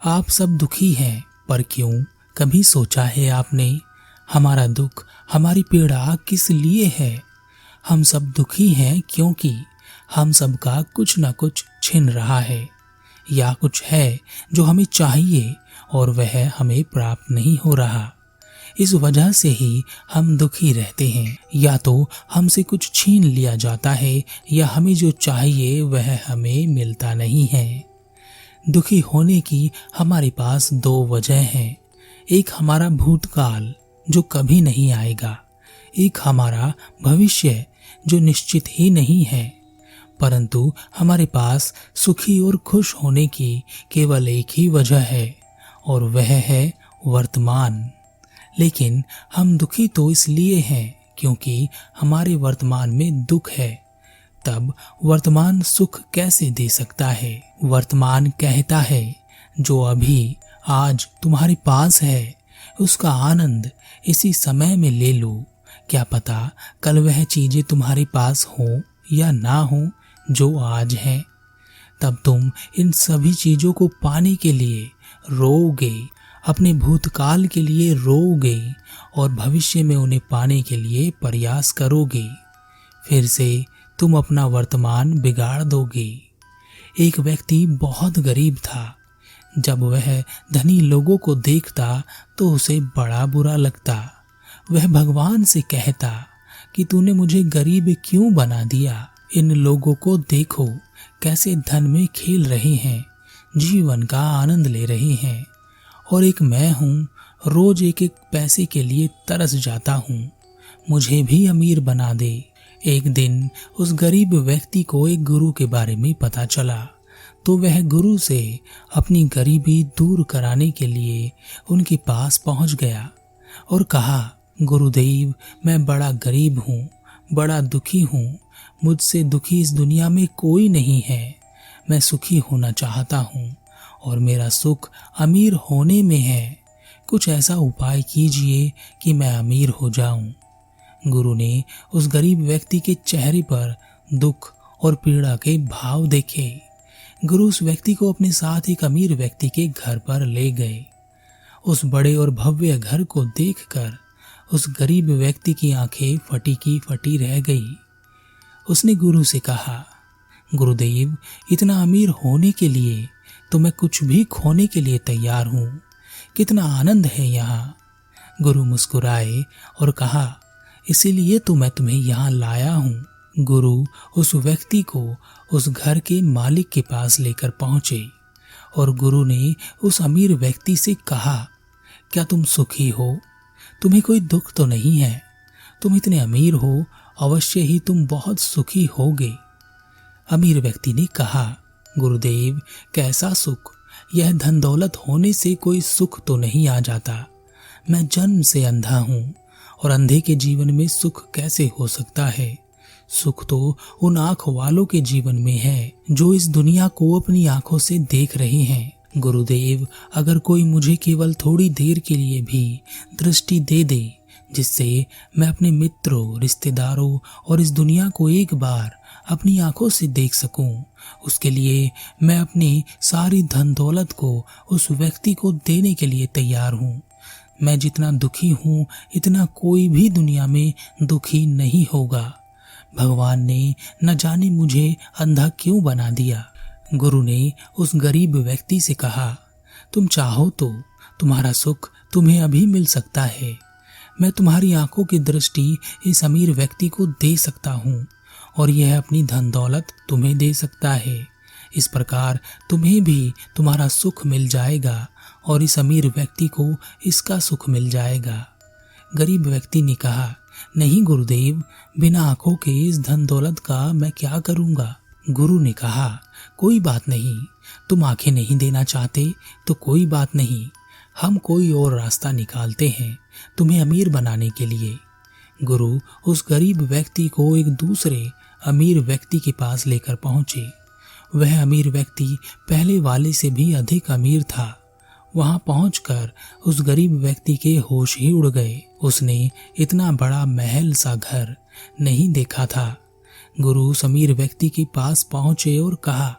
आप सब दुखी हैं, पर क्यों? कभी सोचा है आपने? हमारा दुख, हमारी पीड़ा किस लिए है? हम सब दुखी हैं क्योंकि हम सब का कुछ न कुछ छिन रहा है, या कुछ है जो हमें चाहिए और वह हमें प्राप्त नहीं हो रहा। इस वजह से ही हम दुखी रहते हैं। या तो हमसे कुछ छीन लिया जाता है, या हमें जो चाहिए वह हमें मिलता नहीं है। दुखी होने की हमारे पास दो वजह हैं। एक हमारा भूतकाल जो कभी नहीं आएगा, एक हमारा भविष्य जो निश्चित ही नहीं है। परंतु हमारे पास सुखी और खुश होने की केवल एक ही वजह है, और वह है वर्तमान। लेकिन हम दुखी तो इसलिए हैं क्योंकि हमारे वर्तमान में दुख है। तब वर्तमान सुख कैसे दे सकता है? वर्तमान कहता है, जो अभी आज तुम्हारे पास है उसका आनंद इसी समय में ले लो। क्या पता कल वह चीजें तुम्हारे पास हो या ना हो जो आज है। तब तुम इन सभी चीजों को पाने के लिए रोओगे, अपने भूतकाल के लिए रोओगे और भविष्य में उन्हें पाने के लिए प्रयास करोगे। फिर से तुम अपना वर्तमान बिगाड़ दोगे। एक व्यक्ति बहुत गरीब था। जब वह धनी लोगों को देखता तो उसे बड़ा बुरा लगता। वह भगवान से कहता कि तूने मुझे गरीब क्यों बना दिया? इन लोगों को देखो कैसे धन में खेल रहे हैं, जीवन का आनंद ले रहे हैं, और एक मैं हूँ, रोज एक एक पैसे के लिए तरस जाता हूँ। मुझे भी अमीर बना दे। एक दिन उस गरीब व्यक्ति को एक गुरु के बारे में पता चला, तो वह गुरु से अपनी गरीबी दूर कराने के लिए उनके पास पहुंच गया और कहा, गुरुदेव, मैं बड़ा गरीब हूँ, बड़ा दुखी हूँ। मुझसे दुखी इस दुनिया में कोई नहीं है। मैं सुखी होना चाहता हूँ और मेरा सुख अमीर होने में है। कुछ ऐसा उपाय कीजिए कि मैं अमीर हो जाऊं। गुरु ने उस गरीब व्यक्ति के चेहरे पर दुख और पीड़ा के भाव देखे। गुरु उस व्यक्ति को अपने साथ एक अमीर व्यक्ति के घर पर ले गए। उस बड़े और भव्य घर को देखकर उस गरीब व्यक्ति की आंखें फटी की फटी रह गई। उसने गुरु से कहा, गुरुदेव, इतना अमीर होने के लिए तो मैं कुछ भी खोने के लिए तैयार हूँ। कितना आनंद है यहाँ। गुरु मुस्कुराए और कहा, इसीलिए तो मैं तुम्हें यहाँ लाया हूँ। गुरु उस व्यक्ति को उस घर के मालिक के पास लेकर पहुंचे और गुरु ने उस अमीर व्यक्ति से कहा, क्या तुम सुखी हो? तुम्हें कोई दुख तो नहीं है? तुम इतने अमीर हो, अवश्य ही तुम बहुत सुखी होगे। अमीर व्यक्ति ने कहा, गुरुदेव, कैसा सुख? यह धन दौलत होने से कोई सुख तो नहीं आ जाता। मैं जन्म से अंधा हूँ और अंधे के जीवन में सुख कैसे हो सकता है? सुख तो उन आंख वालों के जीवन में है जो इस दुनिया को अपनी आंखों से देख रहे हैं। गुरुदेव, अगर कोई मुझे केवल थोड़ी देर के लिए भी दृष्टि दे दे, जिससे मैं अपने मित्रों, रिश्तेदारों और इस दुनिया को एक बार अपनी आंखों से देख सकूं, उसके लिए मैं अपनी सारी धन दौलत को उस व्यक्ति को देने के लिए तैयार हूँ। मैं जितना दुखी हूँ, इतना कोई भी दुनिया में दुखी नहीं होगा। भगवान ने न जाने मुझे अंधा क्यों बना दिया। गुरु ने उस गरीब व्यक्ति से कहा, तुम चाहो तो तुम्हारा सुख तुम्हें अभी मिल सकता है। मैं तुम्हारी आंखों की दृष्टि इस अमीर व्यक्ति को दे सकता हूँ और यह अपनी धन दौलत तुम्हें दे सकता है। इस प्रकार तुम्हें भी तुम्हारा सुख मिल जाएगा और इस अमीर व्यक्ति को इसका सुख मिल जाएगा। गरीब व्यक्ति ने कहा, नहीं गुरुदेव, बिना आंखों के इस धन दौलत का मैं क्या करूँगा? गुरु ने कहा, कोई बात नहीं, तुम आंखें नहीं देना चाहते तो कोई बात नहीं, हम कोई और रास्ता निकालते हैं तुम्हें अमीर बनाने के लिए। गुरु उस गरीब व्यक्ति को एक दूसरे अमीर व्यक्ति के पास लेकर पहुंचे। वह अमीर व्यक्ति पहले वाले से भी अधिक अमीर था। वहां पहुंचकर उस गरीब व्यक्ति के होश ही उड़ गए। उसने इतना बड़ा महल सा घर नहीं देखा था। गुरु उस अमीर व्यक्ति के पास पहुंचे और कहा,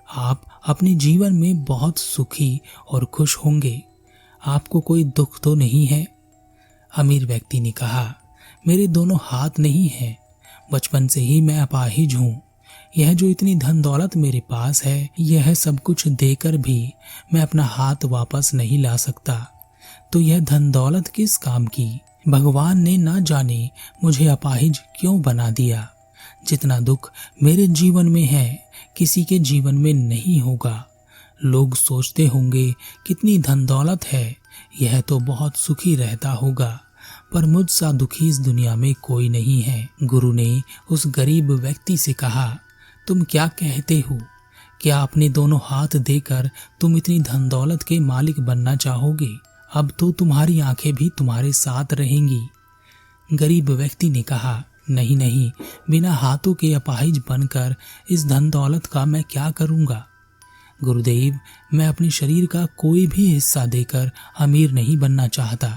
आप अपने जीवन में बहुत सुखी और खुश होंगे। आपको कोई दुख तो नहीं है? अमीर व्यक्ति ने कहा, मेरे दोनों हाथ नहीं हैं। बचपन से ही मैं अपाहिज हूँ। यह जो इतनी धन दौलत मेरे पास है, यह सब कुछ देकर भी मैं अपना हाथ वापस नहीं ला सकता। तो यह धन दौलत किस काम की? भगवान ने ना जाने मुझे अपाहिज क्यों बना दिया। जितना दुख मेरे जीवन में है, किसी के जीवन में नहीं होगा। लोग सोचते होंगे कितनी धन दौलत है, यह तो बहुत सुखी रहता होगा, पर मुझसा दुखी इस दुनिया में कोई नहीं है। गुरु ने उस गरीब व्यक्ति से कहा, तुम क्या कहते हो? क्या अपने दोनों हाथ देकर तुम इतनी धन दौलत के मालिक बनना चाहोगे? अब तो तुम्हारी आंखें भी तुम्हारे साथ रहेंगी। गरीब व्यक्ति ने कहा, नहीं नहीं, बिना हाथों के अपाहिज बनकर इस धन दौलत का मैं क्या करूंगा? गुरुदेव, मैं अपने शरीर का कोई भी हिस्सा देकर अमीर नहीं बनना चाहता।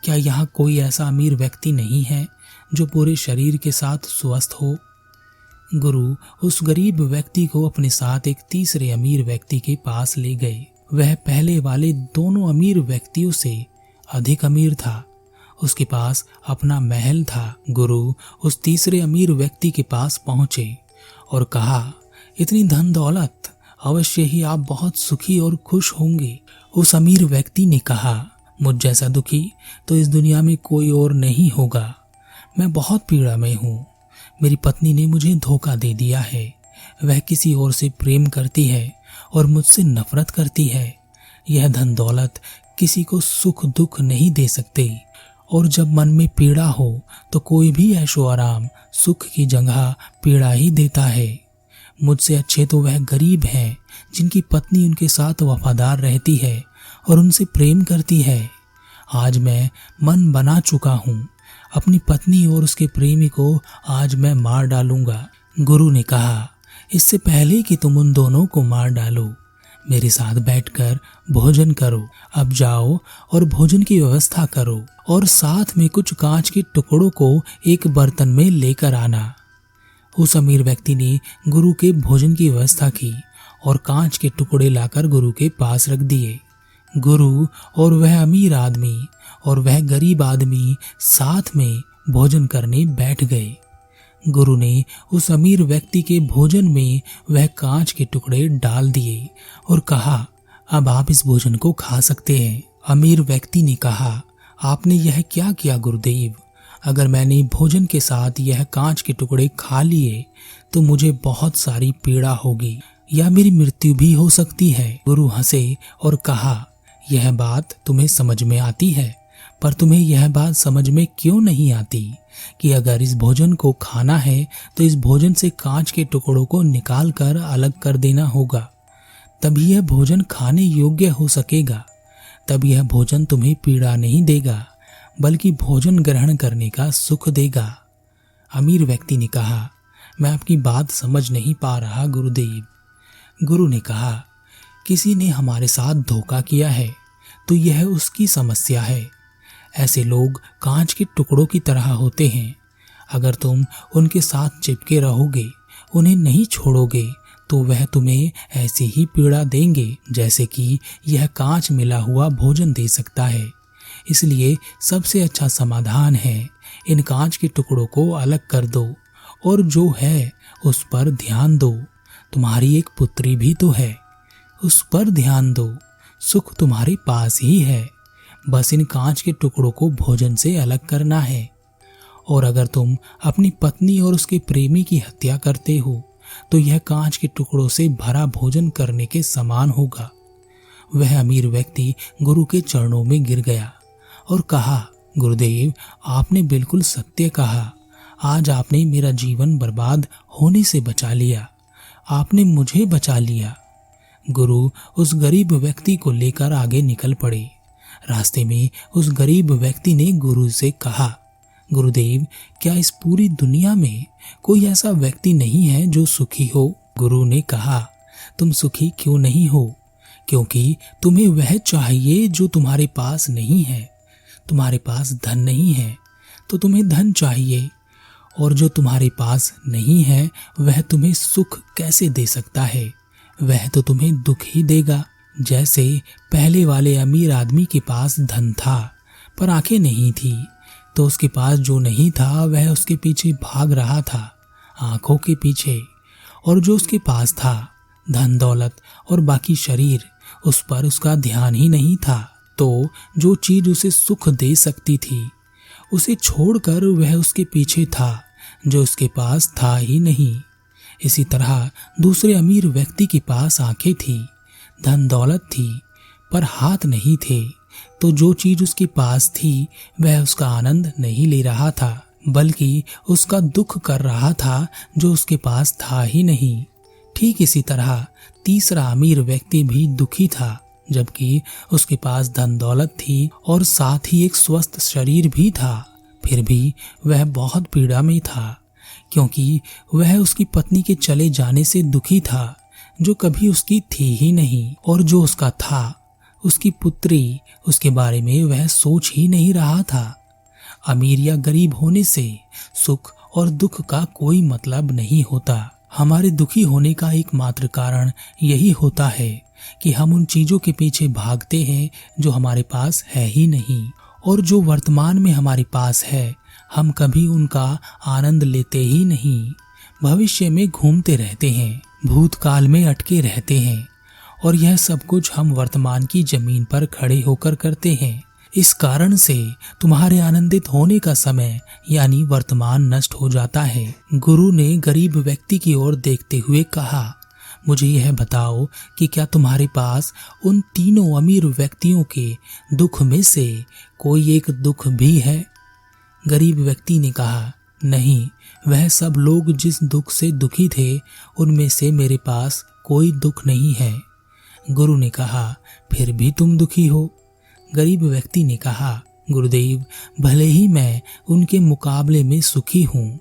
क्या यहाँ कोई ऐसा अमीर व्यक्ति नहीं है जो पूरे शरीर के साथ स्वस्थ हो? गुरु उस गरीब व्यक्ति को अपने साथ एक तीसरे अमीर व्यक्ति के पास ले गए। वह पहले वाले दोनों अमीर व्यक्तियों से अधिक अमीर था। उसके पास अपना महल था। गुरु उस तीसरे अमीर व्यक्ति के पास पहुंचे और कहा, इतनी धन दौलत, अवश्य ही आप बहुत सुखी और खुश होंगे। उस अमीर व्यक्ति ने कहा, मुझ जैसा दुखी तो इस दुनिया में कोई और नहीं होगा। मैं बहुत पीड़ा में हूँ। मेरी पत्नी ने मुझे धोखा दे दिया है। वह किसी और से प्रेम करती है और मुझसे नफरत करती है। यह धन दौलत किसी को सुख दुख नहीं दे सकते, और जब मन में पीड़ा हो तो कोई भी ऐशो आराम सुख की जगह पीड़ा ही देता है। मुझसे अच्छे तो वह गरीब हैं जिनकी पत्नी उनके साथ वफादार रहती है और उनसे प्रेम करती है। आज मैं मन बना चुका हूँ, अपनी पत्नी और उसके प्रेमी को आज मैं मार डालूंगा। गुरु ने कहा, इससे पहले कि तुम उन दोनों को मार डालो, मेरे साथ बैठकर भोजन करो। अब जाओ और भोजन की व्यवस्था करो, और साथ में कुछ कांच के टुकड़ों को एक बर्तन में लेकर आना। उस अमीर व्यक्ति ने गुरु के भोजन की व्यवस्था की और कांच के टुकड़े लाकर गुरु के पास रख दिए। गुरु और वह अमीर आदमी और वह गरीब आदमी साथ में भोजन करने बैठ गए। गुरु ने उस अमीर व्यक्ति के भोजन में वह कांच के टुकड़े डाल दिए और कहा, अब आप इस भोजन को खा सकते हैं। अमीर व्यक्ति ने कहा, आपने यह क्या किया गुरुदेव? अगर मैंने भोजन के साथ यह कांच के टुकड़े खा लिए तो मुझे बहुत सारी पीड़ा होगी या मेरी मृत्यु भी हो सकती है। गुरु हंसे और कहा, यह बात तुम्हें समझ में आती है, पर तुम्हें यह बात समझ में क्यों नहीं आती कि अगर इस भोजन को खाना है तो इस भोजन से कांच के टुकड़ों को निकाल कर अलग कर देना होगा, तभी यह भोजन खाने योग्य हो सकेगा। तब यह भोजन तुम्हें पीड़ा नहीं देगा, बल्कि भोजन ग्रहण करने का सुख देगा। अमीर व्यक्ति ने कहा, मैं आपकी बात समझ नहीं पा रहा गुरुदेव। गुरु ने कहा, किसी ने हमारे साथ धोखा किया है तो यह उसकी समस्या है। ऐसे लोग कांच के टुकड़ों की तरह होते हैं। अगर तुम उनके साथ चिपके रहोगे, उन्हें नहीं छोड़ोगे, तो वह तुम्हें ऐसी ही पीड़ा देंगे जैसे कि यह कांच मिला हुआ भोजन दे सकता है। इसलिए सबसे अच्छा समाधान है, इन कांच के टुकड़ों को अलग कर दो और जो है उस पर ध्यान दो। तुम्हारी एक पुत्री भी तो है, उस पर ध्यान दो। सुख तुम्हारे पास ही है, बस इन कांच के टुकड़ों को भोजन से अलग करना है। और अगर तुम अपनी पत्नी और उसके प्रेमी की हत्या करते हो तो यह कांच के टुकड़ों से भरा भोजन करने के समान होगा। वह अमीर व्यक्ति गुरु के चरणों में गिर गया और कहा, गुरुदेव, आपने बिल्कुल सत्य कहा। आज आपने मेरा जीवन बर्बाद होने से बचा लिया। आपने मुझे बचा लिया। गुरु उस गरीब व्यक्ति को लेकर आगे निकल पड़े। रास्ते में उस गरीब व्यक्ति ने गुरु से कहा, गुरुदेव, क्या इस पूरी दुनिया में कोई ऐसा व्यक्ति नहीं है जो सुखी हो? गुरु ने कहा, तुम सुखी क्यों नहीं हो? क्योंकि तुम्हें वह चाहिए जो तुम्हारे पास नहीं है। तुम्हारे पास धन नहीं है तो तुम्हें धन चाहिए, और जो तुम्हारे पास नहीं है वह तुम्हें सुख कैसे दे सकता है? वह तो तुम्हें दुख ही देगा। जैसे पहले वाले अमीर आदमी के पास धन था पर आंखें नहीं थी, तो उसके पास जो नहीं था वह उसके पीछे भाग रहा था, आंखों के पीछे। और जो उसके पास था, धन दौलत और बाकी शरीर, उस पर उसका ध्यान ही नहीं था। तो जो चीज उसे सुख दे सकती थी उसे छोड़कर वह उसके पीछे था जो उसके पास था ही नहीं। इसी तरह दूसरे अमीर व्यक्ति के पास आंखें थी, धन दौलत थी, पर हाथ नहीं थे। तो जो चीज उसके पास थी वह उसका आनंद नहीं ले रहा था, बल्कि उसका दुख कर रहा था जो उसके पास था ही नहीं। ठीक इसी तरह तीसरा अमीर व्यक्ति भी दुखी था, जबकि उसके पास धन दौलत थी और साथ ही एक स्वस्थ शरीर भी था। फिर भी वह बहुत पीड़ा में था, क्योंकि वह उसकी पत्नी के चले जाने से दुखी था, जो कभी उसकी थी ही नहीं। और जो उसका था, उसकी पुत्री, उसके बारे में वह सोच ही नहीं रहा था। अमीर या गरीब होने से सुख और दुख का कोई मतलब नहीं होता। हमारे दुखी होने का एकमात्र कारण यही होता है कि हम उन चीजों के पीछे भागते हैं जो हमारे पास है ही नहीं, और जो वर्तमान में हमारे पास है हम कभी उनका आनंद लेते ही नहीं। भविष्य में घूमते रहते हैं, भूतकाल में अटके रहते हैं, और यह सब कुछ हम वर्तमान की जमीन पर खड़े होकर करते हैं। इस कारण से तुम्हारे आनंदित होने का समय यानी वर्तमान नष्ट हो जाता है। गुरु ने गरीब व्यक्ति की ओर देखते हुए कहा, मुझे यह बताओ कि क्या तुम्हारे पास उन तीनों अमीर व्यक्तियों के दुख में से कोई एक दुख भी है? गरीब व्यक्ति ने कहा, नहीं, वह सब लोग जिस दुख से दुखी थे उनमें से मेरे पास कोई दुख नहीं है। गुरु ने कहा, फिर भी तुम दुखी हो? गरीब व्यक्ति ने कहा, गुरुदेव, भले ही मैं उनके मुकाबले में सुखी हूँ,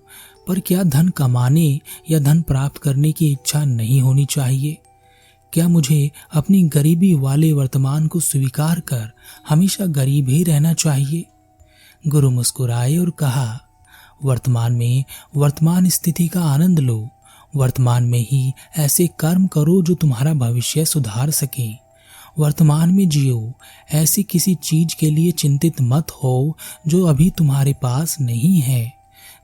पर क्या धन कमाने या धन प्राप्त करने की इच्छा नहीं होनी चाहिए? क्या मुझे अपनी गरीबी वाले वर्तमान को स्वीकार कर हमेशा गरीब ही रहना चाहिए? गुरु मुस्कुराए और कहा, वर्तमान में वर्तमान स्थिति का आनंद लो। वर्तमान में ही ऐसे कर्म करो जो तुम्हारा भविष्य सुधार सके। वर्तमान में जियो, ऐसी किसी चीज के लिए चिंतित मत हो जो अभी तुम्हारे पास नहीं है।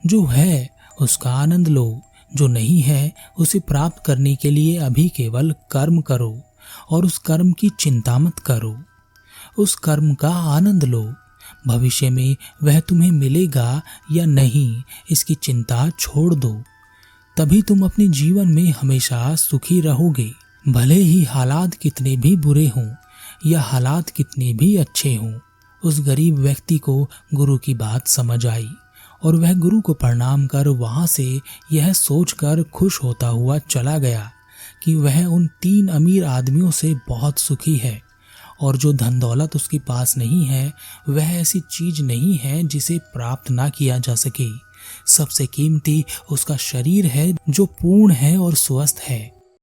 जो है उसका आनंद लो, जो नहीं है उसे प्राप्त करने के लिए अभी केवल कर्म करो और उस कर्म की चिंता मत करो। उस कर्म का आनंद लो। भविष्य में वह तुम्हें मिलेगा या नहीं इसकी चिंता छोड़ दो। तभी तुम अपने जीवन में हमेशा सुखी रहोगे, भले ही हालात कितने भी बुरे हों या हालात कितने भी अच्छे हों। उस गरीब व्यक्ति को गुरु की बात समझ आई और वह गुरु को प्रणाम कर वहां से यह सोचकर खुश होता हुआ चला गया कि वह उन तीन अमीर आदमियों से बहुत सुखी है, और जो धन दौलत उसके पास नहीं है वह ऐसी चीज नहीं है जिसे प्राप्त ना किया जा सके। सबसे कीमती उसका शरीर है जो पूर्ण है और स्वस्थ है।